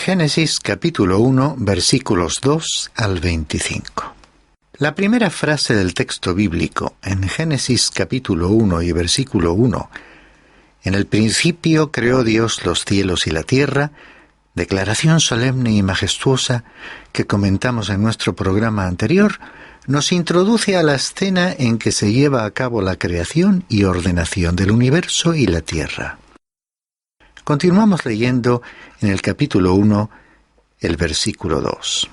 Génesis capítulo 1, versículos 2 al 25. La primera frase del texto bíblico en Génesis capítulo 1 y versículo 1, en el principio creó Dios los cielos y la tierra, declaración solemne y majestuosa que comentamos en nuestro programa anterior, nos introduce a la escena en que se lleva a cabo la creación y ordenación del universo y la tierra. Continuamos leyendo en el capítulo 1, el versículo 2.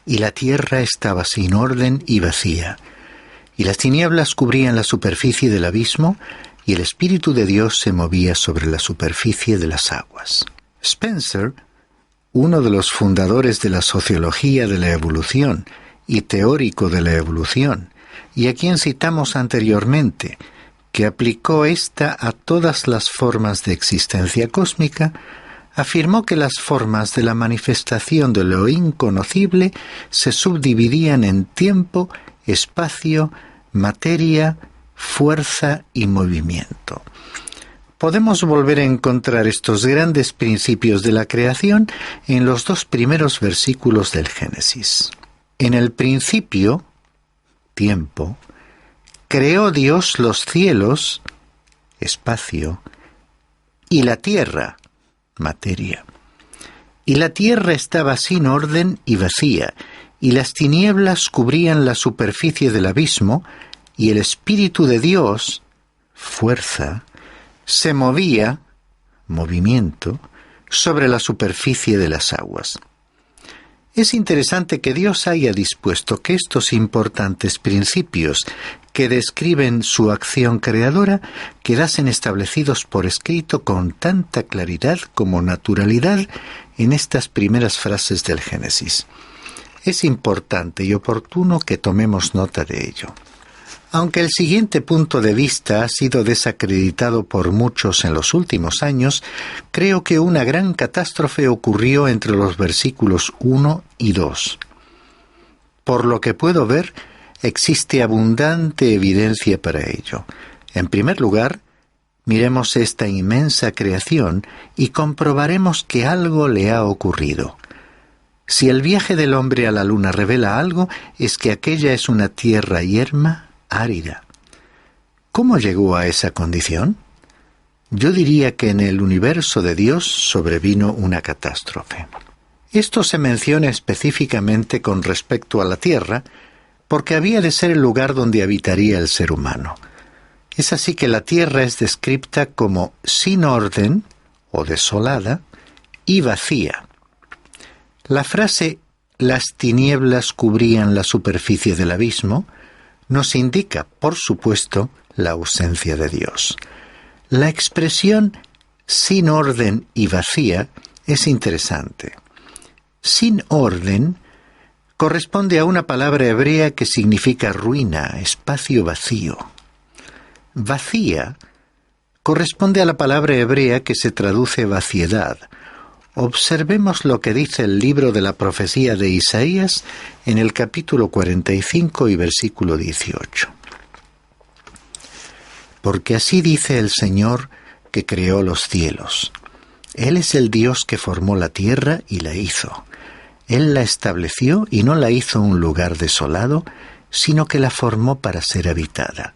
Y la tierra estaba sin orden y vacía, y las tinieblas cubrían la superficie del abismo, y el Espíritu de Dios se movía sobre la superficie de las aguas. Spencer, uno de los fundadores de la sociología de la evolución y teórico de la evolución, y a quien citamos anteriormente, que aplicó esta a todas las formas de existencia cósmica, afirmó que las formas de la manifestación de lo inconocible se subdividían en tiempo, espacio, materia, fuerza y movimiento. Podemos volver a encontrar estos grandes principios de la creación en los dos primeros versículos del Génesis. En el principio, tiempo, creó Dios los cielos, espacio, y la tierra, materia. Y la tierra estaba sin orden y vacía, y las tinieblas cubrían la superficie del abismo, y el Espíritu de Dios, fuerza, se movía, movimiento, sobre la superficie de las aguas. Es interesante que Dios haya dispuesto que estos importantes principios que describen su acción creadora quedasen establecidos por escrito con tanta claridad como naturalidad en estas primeras frases del Génesis. Es importante y oportuno que tomemos nota de ello. Aunque el siguiente punto de vista ha sido desacreditado por muchos en los últimos años, creo que una gran catástrofe ocurrió entre los versículos 1 y 2. Por lo que puedo ver, existe abundante evidencia para ello. En primer lugar, miremos esta inmensa creación y comprobaremos que algo le ha ocurrido. Si el viaje del hombre a la luna revela algo, es que aquella es una tierra yerma, árida. ¿Cómo llegó a esa condición? Yo diría que en el universo de Dios sobrevino una catástrofe. Esto se menciona específicamente con respecto a la tierra, porque había de ser el lugar donde habitaría el ser humano. Es así que la tierra es descrita como sin orden o desolada y vacía. La frase «las tinieblas cubrían la superficie del abismo» nos indica, por supuesto, la ausencia de Dios. La expresión sin orden y vacía es interesante. Sin orden corresponde a una palabra hebrea que significa ruina, espacio vacío. Vacía corresponde a la palabra hebrea que se traduce vaciedad. Observemos lo que dice el libro de la profecía de Isaías en el capítulo 45 y versículo 18. Porque así dice el Señor que creó los cielos. Él es el Dios que formó la tierra y la hizo. Él la estableció y no la hizo un lugar desolado, sino que la formó para ser habitada.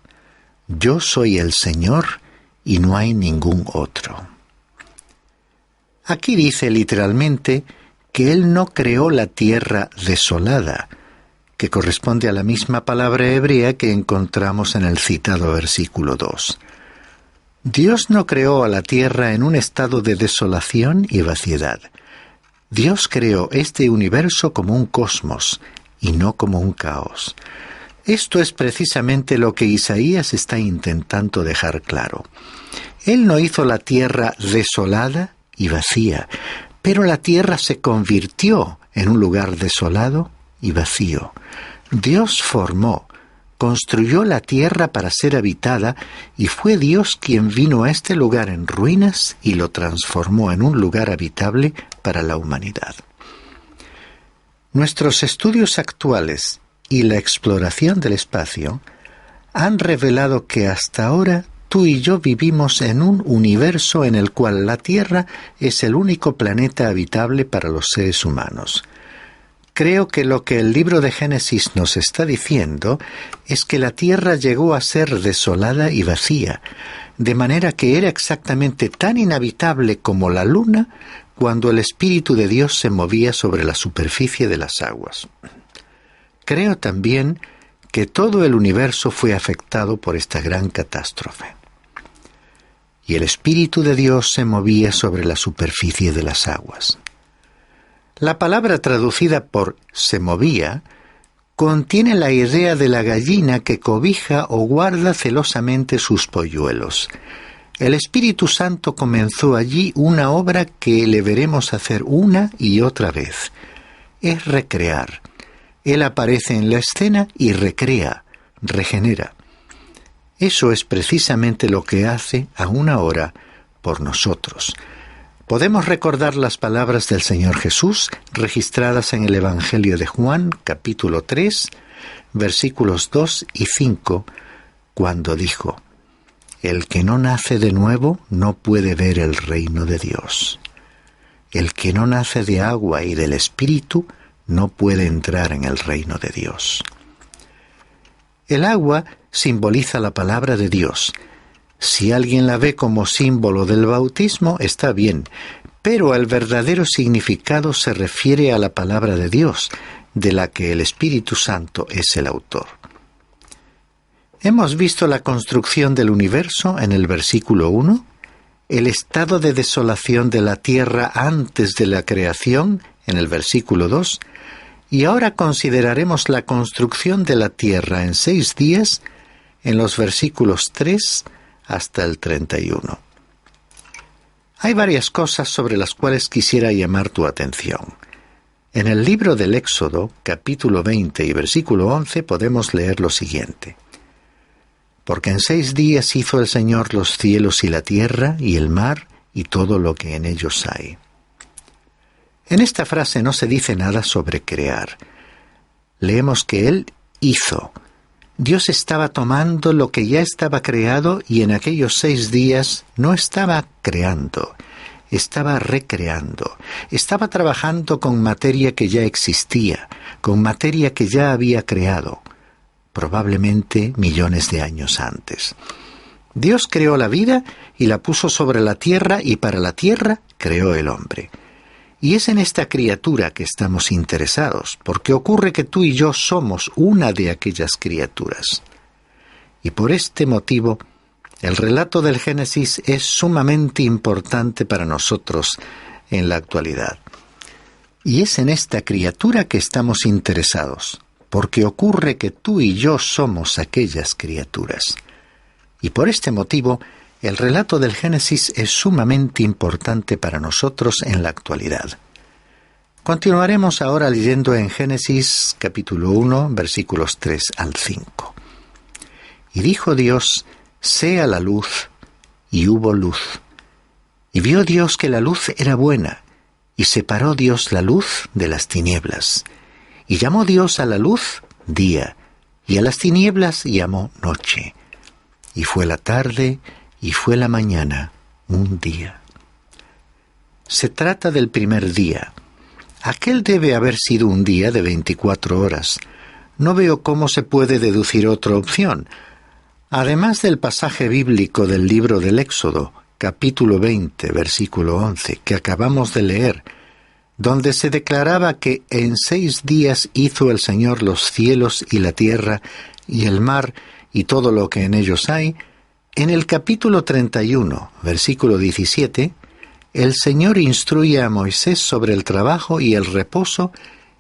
Yo soy el Señor y no hay ningún otro. Aquí dice literalmente que Él no creó la tierra desolada, que corresponde a la misma palabra hebrea que encontramos en el citado versículo 2. Dios no creó a la tierra en un estado de desolación y vaciedad. Dios creó este universo como un cosmos y no como un caos. Esto es precisamente lo que Isaías está intentando dejar claro. Él no hizo la tierra desolada y vacía, pero la tierra se convirtió en un lugar desolado y vacío. Dios formó, construyó la tierra para ser habitada y fue Dios quien vino a este lugar en ruinas y lo transformó en un lugar habitable para la humanidad. Nuestros estudios actuales y la exploración del espacio han revelado que hasta ahora tú y yo vivimos en un universo en el cual la Tierra es el único planeta habitable para los seres humanos. Creo que lo que el libro de Génesis nos está diciendo es que la Tierra llegó a ser desolada y vacía, de manera que era exactamente tan inhabitable como la luna cuando el Espíritu de Dios se movía sobre la superficie de las aguas. Creo también que todo el universo fue afectado por esta gran catástrofe. Y el Espíritu de Dios se movía sobre la superficie de las aguas. La palabra traducida por «se movía» contiene la idea de la gallina que cobija o guarda celosamente sus polluelos. El Espíritu Santo comenzó allí una obra que le veremos hacer una y otra vez. Es recrear. Él aparece en la escena y recrea, regenera. Eso es precisamente lo que hace aún ahora por nosotros. Podemos recordar las palabras del Señor Jesús registradas en el Evangelio de Juan, capítulo 3, versículos 2 y 5, cuando dijo: «El que no nace de nuevo no puede ver el reino de Dios. El que no nace de agua y del Espíritu no puede entrar en el reino de Dios». El agua simboliza la palabra de Dios. Si alguien la ve como símbolo del bautismo, está bien, pero el verdadero significado se refiere a la palabra de Dios, de la que el Espíritu Santo es el autor. Hemos visto la construcción del universo en el versículo 1, el estado de desolación de la tierra antes de la creación en el versículo 2, y ahora consideraremos la construcción de la tierra en 6 días en los versículos 3 hasta el 31. Hay varias cosas sobre las cuales quisiera llamar tu atención. En el libro del Éxodo, capítulo 20 y versículo 11, podemos leer lo siguiente: «Porque en 6 días hizo el Señor los cielos y la tierra y el mar y todo lo que en ellos hay». En esta frase no se dice nada sobre crear. Leemos que Él hizo. Dios estaba tomando lo que ya estaba creado y en aquellos 6 días no estaba creando, estaba recreando, estaba trabajando con materia que ya existía, con materia que ya había creado, probablemente millones de años antes. Dios creó la vida y la puso sobre la tierra y para la tierra creó el hombre. Y es en esta criatura que estamos interesados, porque ocurre que tú y yo somos una de aquellas criaturas. Y por este motivo, el relato del Génesis es sumamente importante para nosotros en la actualidad. Y es en esta criatura que estamos interesados, porque ocurre que tú y yo somos aquellas criaturas. Y por este motivo, el relato del Génesis es sumamente importante para nosotros en la actualidad. Continuaremos ahora leyendo en Génesis capítulo 1, versículos 3 al 5. «Y dijo Dios, sea la luz, y hubo luz. Y vio Dios que la luz era buena, y separó Dios la luz de las tinieblas. Y llamó Dios a la luz día, y a las tinieblas llamó noche. Y fue la tarde, y fue la mañana, un día». Se trata del primer día. Aquel debe haber sido un día de 24 horas. No veo cómo se puede deducir otra opción. Además del pasaje bíblico del libro del Éxodo, capítulo 20, versículo 11, que acabamos de leer, donde se declaraba que en 6 días hizo el Señor los cielos y la tierra y el mar y todo lo que en ellos hay, en el capítulo 31, versículo 17, el Señor instruye a Moisés sobre el trabajo y el reposo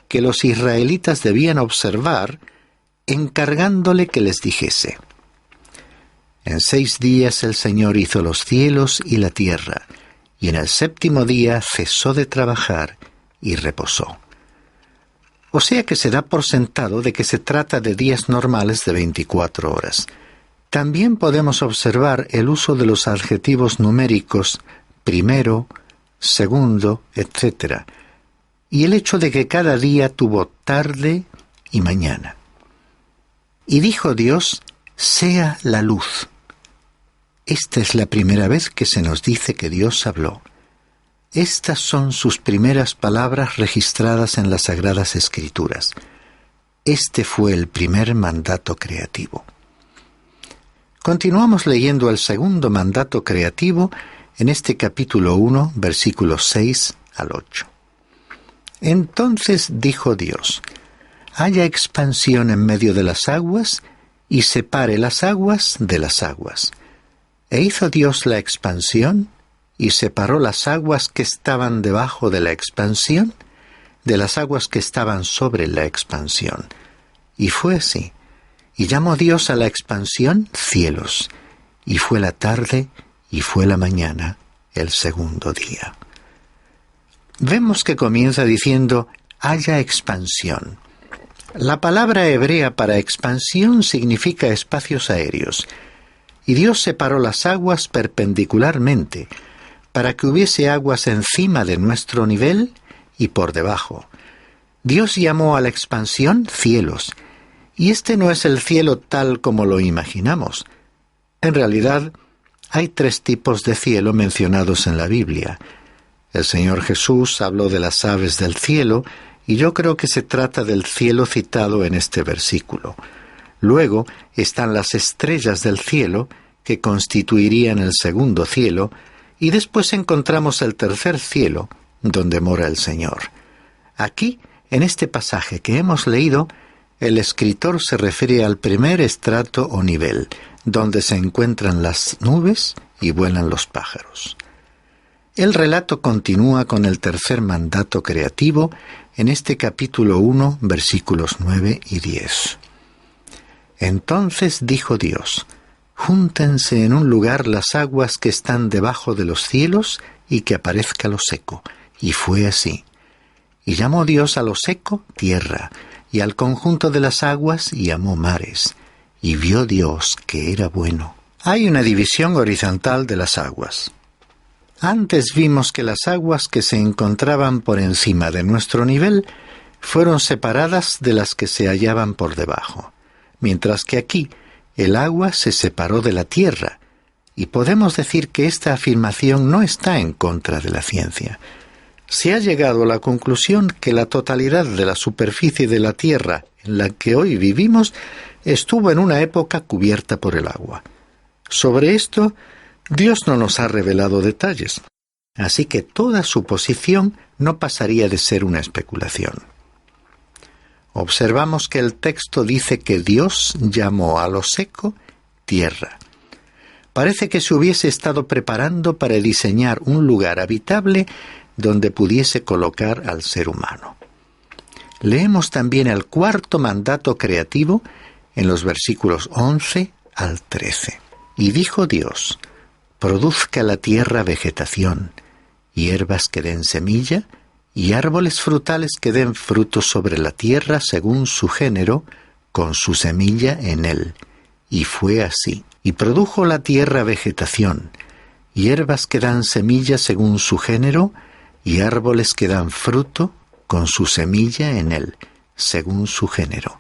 que los israelitas debían observar, encargándole que les dijese: «En 6 días el Señor hizo los cielos y la tierra, y en el 7º día cesó de trabajar y reposó». O sea que se da por sentado de que se trata de días normales de 24 horas. También podemos observar el uso de los adjetivos numéricos primero, segundo, etc. Y el hecho de que cada día tuvo tarde y mañana. Y dijo Dios, sea la luz. Esta es la primera vez que se nos dice que Dios habló. Estas son sus primeras palabras registradas en las Sagradas Escrituras. Este fue el primer mandato creativo. Continuamos leyendo el segundo mandato creativo en este capítulo 1, versículos 6 al 8. Entonces dijo Dios: haya expansión en medio de las aguas y separe las aguas de las aguas. E hizo Dios la expansión y separó las aguas que estaban debajo de la expansión de las aguas que estaban sobre la expansión. Y fue así. Y llamó Dios a la expansión cielos. Y fue la tarde y fue la mañana, el segundo día. Vemos que comienza diciendo: haya expansión. La palabra hebrea para expansión significa espacios aéreos. Y Dios separó las aguas perpendicularmente, para que hubiese aguas encima de nuestro nivel y por debajo. Dios llamó a la expansión cielos, y este no es el cielo tal como lo imaginamos. En realidad, hay 3 tipos de cielo mencionados en la Biblia. El Señor Jesús habló de las aves del cielo, y yo creo que se trata del cielo citado en este versículo. Luego están las estrellas del cielo, que constituirían el segundo cielo, y después encontramos el tercer cielo, donde mora el Señor. Aquí, en este pasaje que hemos leído, el escritor se refiere al primer estrato o nivel, donde se encuentran las nubes y vuelan los pájaros. El relato continúa con el tercer mandato creativo en este capítulo 1, versículos 9 y 10. Entonces dijo Dios: júntense en un lugar las aguas que están debajo de los cielos y que aparezca lo seco. Y fue así. Y llamó Dios a lo seco tierra, y al conjunto de las aguas llamó mares. Y vio Dios que era bueno. Hay una división horizontal de las aguas. Antes vimos que las aguas que se encontraban por encima de nuestro nivel fueron separadas de las que se hallaban por debajo, mientras que aquí el agua se separó de la tierra, y podemos decir que esta afirmación no está en contra de la ciencia. Se ha llegado a la conclusión que la totalidad de la superficie de la tierra en la que hoy vivimos estuvo en una época cubierta por el agua. Sobre esto, Dios no nos ha revelado detalles, así que toda suposición no pasaría de ser una especulación. Observamos que el texto dice que Dios llamó a lo seco tierra. Parece que se hubiese estado preparando para diseñar un lugar habitable donde pudiese colocar al ser humano. Leemos también el cuarto mandato creativo en los versículos 11 al 13. Y dijo Dios: produzca la tierra vegetación, hierbas que den semilla, y árboles frutales que den fruto sobre la tierra según su género, con su semilla en él. Y fue así. Y produjo la tierra vegetación, hierbas que dan semilla según su género, y árboles que dan fruto, con su semilla en él, según su género.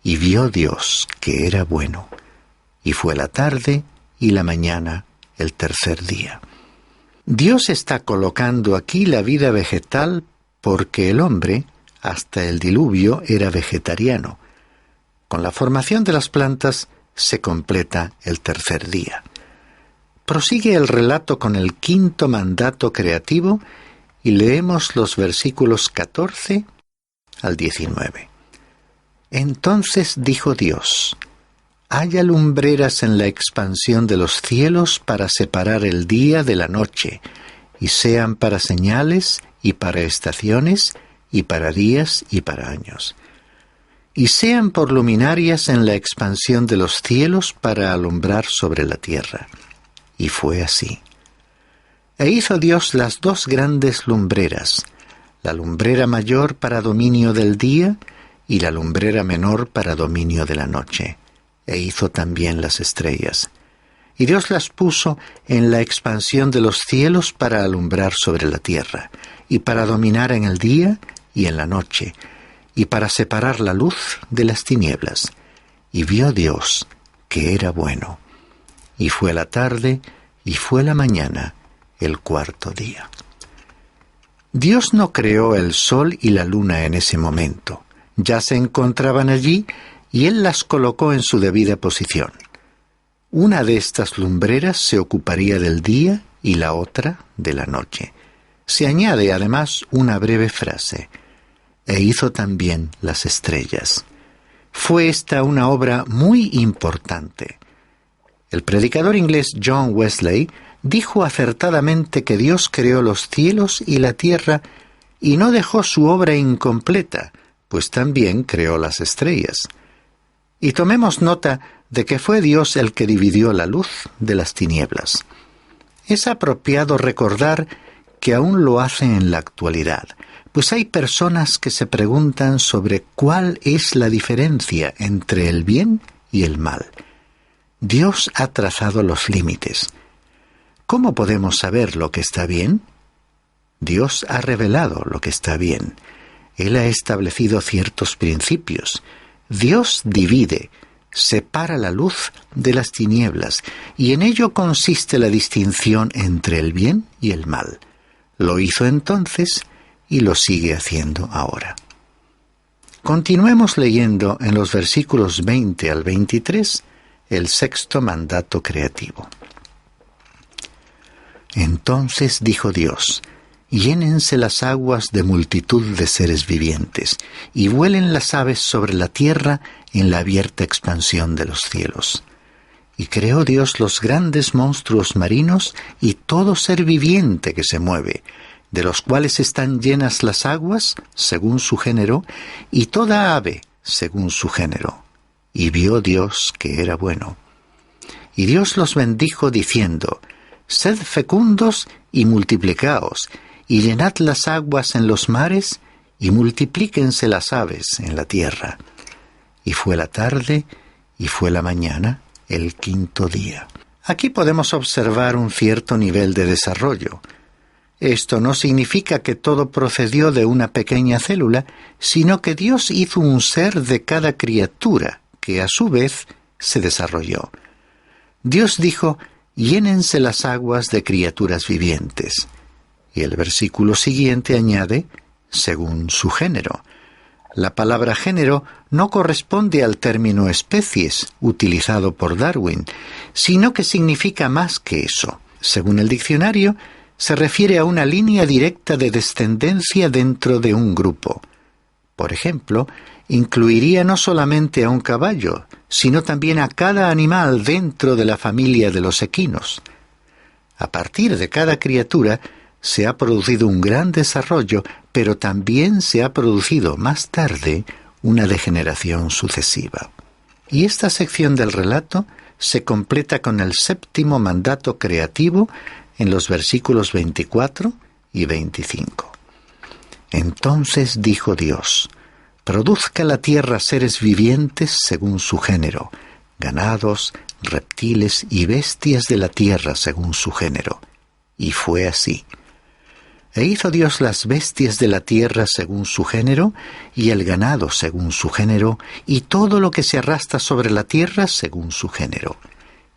Y vio Dios que era bueno. Y fue la tarde y la mañana, el tercer día. Dios está colocando aquí la vida vegetal porque el hombre, hasta el diluvio, era vegetariano. Con la formación de las plantas se completa el tercer día. Prosigue el relato con el quinto mandato creativo y leemos los versículos 14 al 19. Entonces dijo Dios: haya lumbreras en la expansión de los cielos para separar el día de la noche, y sean para señales y para estaciones y para días y para años. Y sean por luminarias en la expansión de los cielos para alumbrar sobre la tierra. Y fue así. E hizo Dios las 2 grandes lumbreras, la lumbrera mayor para dominio del día y la lumbrera menor para dominio de la noche. E hizo también las estrellas. Y Dios las puso en la expansión de los cielos para alumbrar sobre la tierra, y para dominar en el día y en la noche, y para separar la luz de las tinieblas. Y vio Dios que era bueno. y fue la tarde, y fue la mañana, el cuarto día. Dios no creó el sol y la luna en ese momento. Ya se encontraban allí y Él las colocó en su debida posición. Una de estas lumbreras se ocuparía del día y la otra de la noche. Se añade además una breve frase: e hizo también las estrellas. Fue esta una obra muy importante. El predicador inglés John Wesley dijo acertadamente que Dios creó los cielos y la tierra y no dejó su obra incompleta, pues también creó las estrellas. Y tomemos nota de que fue Dios el que dividió la luz de las tinieblas. Es apropiado recordar que aún lo hace en la actualidad, pues hay personas que se preguntan sobre cuál es la diferencia entre el bien y el mal. Dios ha trazado los límites. ¿Cómo podemos saber lo que está bien? Dios ha revelado lo que está bien. Él ha establecido ciertos principios. Dios divide, separa la luz de las tinieblas, y en ello consiste la distinción entre el bien y el mal. Lo hizo entonces y lo sigue haciendo ahora. Continuemos leyendo en los versículos 20 al 23 el sexto mandato creativo. Entonces dijo Dios: llénense las aguas de multitud de seres vivientes, y vuelen las aves sobre la tierra en la abierta expansión de los cielos. Y creó Dios los grandes monstruos marinos y todo ser viviente que se mueve, de los cuales están llenas las aguas, según su género, y toda ave, según su género. Y vio Dios que era bueno. Y Dios los bendijo diciendo: sed fecundos y multiplicaos, y llenad las aguas en los mares, y multiplíquense las aves en la tierra. Y fue la tarde, y fue la mañana, el quinto día. Aquí podemos observar un cierto nivel de desarrollo. Esto no significa que todo procedió de una pequeña célula, sino que Dios hizo un ser de cada criatura, que a su vez se desarrolló. Dios dijo: llénense las aguas de criaturas vivientes. Y el versículo siguiente añade: según su género. La palabra género no corresponde al término especies, utilizado por Darwin, sino que significa más que eso. Según el diccionario, se refiere a una línea directa de descendencia dentro de un grupo. Por ejemplo, incluiría no solamente a un caballo, sino también a cada animal dentro de la familia de los equinos. A partir de cada criatura se ha producido un gran desarrollo, pero también se ha producido más tarde una degeneración sucesiva. Y esta sección del relato se completa con el séptimo mandato creativo en los versículos 24 y 25. Entonces dijo Dios: produzca la tierra seres vivientes según su género, ganados, reptiles y bestias de la tierra según su género. Y fue así. E hizo Dios las bestias de la tierra según su género, y el ganado según su género, y todo lo que se arrastra sobre la tierra según su género.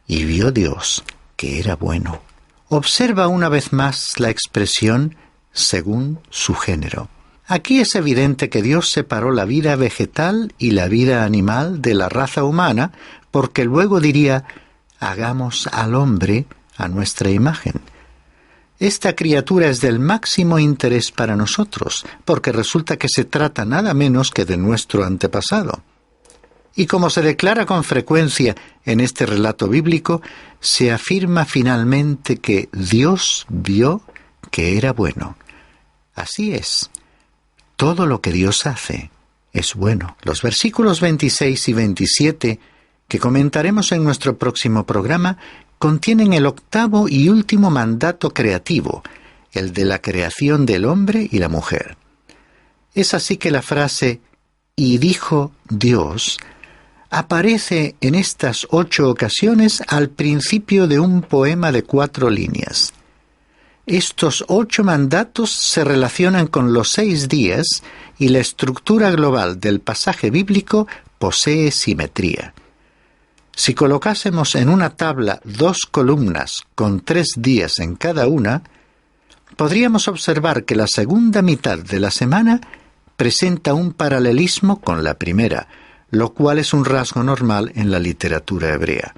Y vio Dios que era bueno. Observa una vez más la expresión según su género. Aquí es evidente que Dios separó la vida vegetal y la vida animal de la raza humana, porque luego diría: hagamos al hombre a nuestra imagen. Esta criatura es del máximo interés para nosotros, porque resulta que se trata nada menos que de nuestro antepasado. Y como se declara con frecuencia en este relato bíblico, se afirma finalmente que Dios vio que era bueno. Así es. Todo lo que Dios hace es bueno. Los versículos 26 y 27, que comentaremos en nuestro próximo programa, contienen el octavo y último mandato creativo, el de la creación del hombre y la mujer. Es así que la frase «y dijo Dios» aparece en estas 8 ocasiones al principio de un poema de 4 líneas. Estos 8 mandatos se relacionan con los 6 días y la estructura global del pasaje bíblico posee simetría. Si colocásemos en una tabla 2 columnas con 3 días en cada una, podríamos observar que la segunda mitad de la semana presenta un paralelismo con la primera, lo cual es un rasgo normal en la literatura hebrea.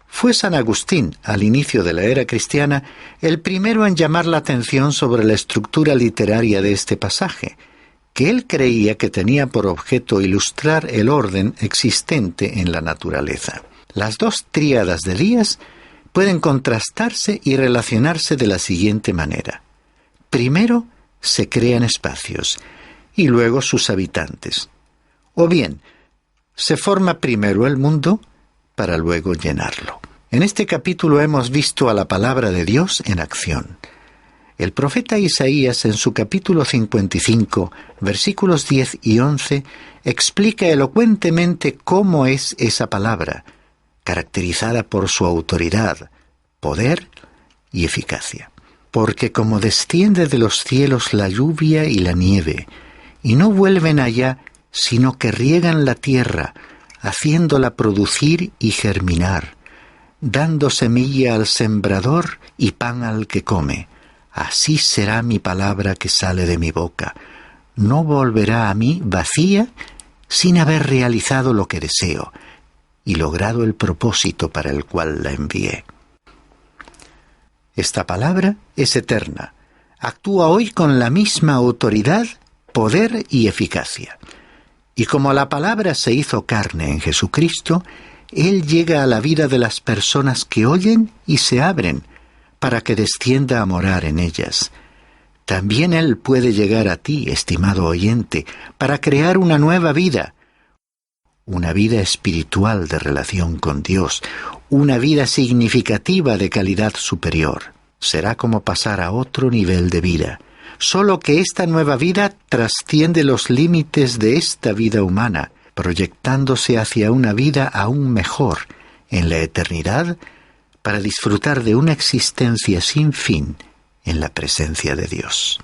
Fue San Agustín, al inicio de la era cristiana, el primero en llamar la atención sobre la estructura literaria de este pasaje, que él creía que tenía por objeto ilustrar el orden existente en la naturaleza. Las 2 tríadas de días pueden contrastarse y relacionarse de la siguiente manera. Primero se crean espacios y luego sus habitantes. O bien, se forma primero el mundo para luego llenarlo. En este capítulo hemos visto a la palabra de Dios en acción. El profeta Isaías, en su capítulo 55, versículos 10 y 11, explica elocuentemente cómo es esa palabra, caracterizada por su autoridad, poder y eficacia. Porque como desciende de los cielos la lluvia y la nieve, y no vuelven allá, sino que riegan la tierra, haciéndola producir y germinar, dando semilla al sembrador y pan al que come. Así será mi palabra que sale de mi boca. No volverá a mí vacía sin haber realizado lo que deseo y logrado el propósito para el cual la envié. Esta palabra es eterna. Actúa hoy con la misma autoridad, poder y eficacia. Y como la palabra se hizo carne en Jesucristo, Él llega a la vida de las personas que oyen y se abren para que descienda a morar en ellas. También Él puede llegar a ti, estimado oyente, para crear una nueva vida, una vida espiritual de relación con Dios, una vida significativa de calidad superior. Será como pasar a otro nivel de vida, solo que esta nueva vida trasciende los límites de esta vida humana, proyectándose hacia una vida aún mejor en la eternidad, para disfrutar de una existencia sin fin en la presencia de Dios.